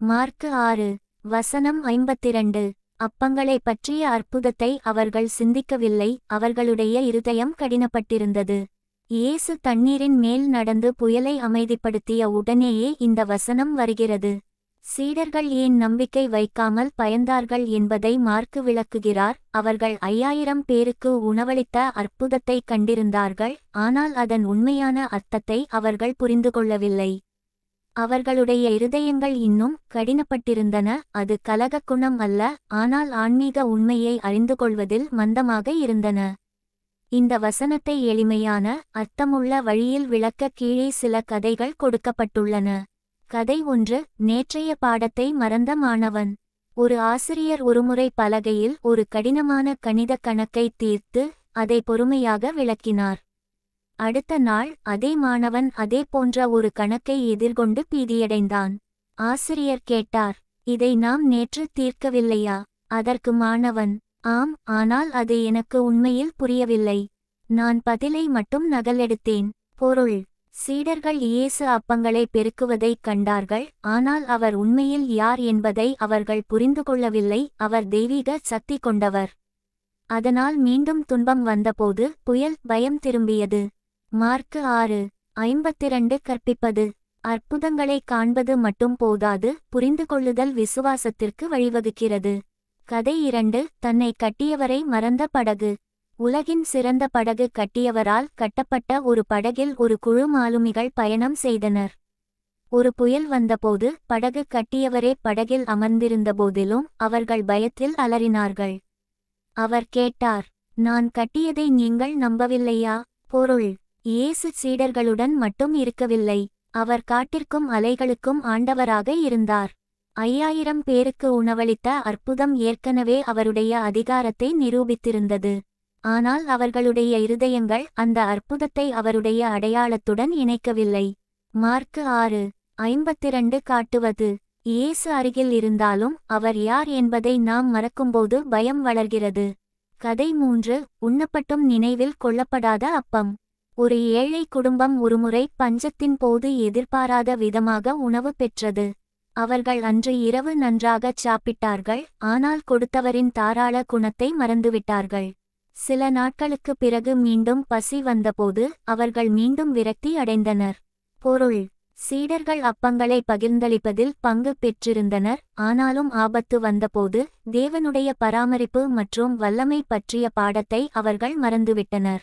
Mark 6:52. அப்பங்களைப் பற்றிய அற்புதத்தை அவர்கள் சிந்திக்கவில்லை, அவர்களுடைய இருதயம் கடினப்பட்டிருந்தது. இயேசு தண்ணீரின் மேல் நடந்து புயலை அமைதிப்படுத்திய உடனேயே இந்த வசனம் வருகிறது. சீடர்கள் ஏன் நம்பிக்கை வைக்காமல் பயந்தார்கள் என்பதை மார்க்கு விளக்குகிறார். அவர்கள் 5000 பேருக்கு உணவளித்த அற்புதத்தை கண்டிருந்தார்கள், ஆனால் அதன் உண்மையான அர்த்தத்தை அவர்கள் புரிந்து கொள்ளவில்லை. அவர்களுடைய இருதயங்கள் இன்னும் கடினப்பட்டிருந்தன. அது கலக குணம் அல்ல, ஆனால் ஆன்மீக உண்மையை அறிந்து கொள்வதில் மந்தமாக இருந்தன. இந்த வசனத்தை எளிமையான, அர்த்தமுள்ள வழியில் விளக்க கீழே சில கதைகள் கொடுக்கப்பட்டுள்ளன. கதை 1. நேற்றைய பாடத்தை மறந்த மாணவன். ஒரு ஆசிரியர் ஒருமுறை பலகையில் ஒரு கடினமான கணித கணக்கை தீர்த்து அதை பொறுமையாக விளக்கினார். அடுத்த நாள் அதே மாணவன் அதே போன்ற ஒரு கணக்கை எதிர்கொண்டு பீதியடைந்தான். ஆசிரியர் கேட்டார், இதை நாம் நேற்று தீர்க்கவில்லையா? அதற்கு மாணவன், ஆம், ஆனால் அது எனக்கு உண்மையில் புரியவில்லை. நான் பதிலை மட்டும் நகலெடுத்தேன். பொருள்: சீடர்கள் இயேசு அப்பங்களை பெருக்குவதைக் கண்டார்கள், ஆனால் அவர் உண்மையில் யார் என்பதை அவர்கள் புரிந்து கொள்ளவில்லை. அவர் தெய்வீக சக்தி கொண்டவர். அதனால் மீண்டும் துன்பம் வந்தபோது புயல் பயம் திரும்பியது. மார்க்கு 6:52. கற்பிப்பது: அற்புதங்களைக் காண்பது மட்டும் போதாது, புரிந்து கொள்ளுதல் விசுவாசத்திற்கு வழிவகுக்கிறது. கதை 2. தன்னை கட்டியவரை மறந்த படகு. உலகின் சிறந்த படகு கட்டியவரால் கட்டப்பட்ட ஒரு படகில் ஒரு குழு மாலுமிகள் பயணம் செய்தனர். ஒரு புயல் வந்தபோது படகு கட்டியவரே படகில் அமர்ந்திருந்தபோதிலும் அவர்கள் பயத்தில் அலறினார்கள். அவர் கேட்டார், நான் கட்டியதை நீங்கள் நம்பவில்லையா? பொருள்: இயேசு சீடர்களுடன் மட்டும் இருக்கவில்லை, அவர் காட்டிற்கும் அலைகளுக்கும் ஆண்டவராக இருந்தார். 5000 பேருக்கு உணவளித்த அற்புதம் ஏற்கனவே அவருடைய அதிகாரத்தை நிரூபித்திருந்தது. ஆனால் அவர்களுடைய இருதயங்கள் அந்த அற்புதத்தை அவருடைய அடையாளத்துடன் இணைக்கவில்லை. மார்க்கு 6:52 காட்டுவது: இயேசு அருகில் இருந்தாலும் அவர் யார் என்பதை நாம் மறக்கும்போது பயம் வளர்கிறது. கதை 3. உண்ணப்பட்டும் நினைவில் கொள்ளப்படாத அப்பம். ஒரு ஏழை குடும்பம் ஒருமுறை பஞ்சத்தின் போது எதிர்பாராத விதமாக உணவு பெற்றது. அவர்கள் அன்று இரவு நன்றாகச் சாப்பிட்டார்கள், ஆனால் கொடுத்தவரின் தாராள குணத்தை மறந்துவிட்டார்கள். சில நாட்களுக்குப் பிறகு மீண்டும் பசி வந்தபோது அவர்கள் மீண்டும் விரக்தி அடைந்தனர். பொருள்: சீடர்கள் அப்பங்களை பகிர்ந்தளிப்பதில் பங்கு பெற்றிருந்தனர், ஆனாலும் ஆபத்து வந்தபோது தேவனுடைய பராமரிப்பு மற்றும் வல்லமை பற்றிய பாடத்தை அவர்கள் மறந்துவிட்டனர்.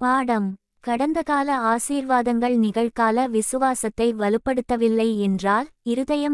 பாடம்: கடந்த கால ஆசீர்வாதங்கள் நிகழ்கால விசுவாசத்தை வலுப்படுத்தவில்லை என்றால் இருதயம்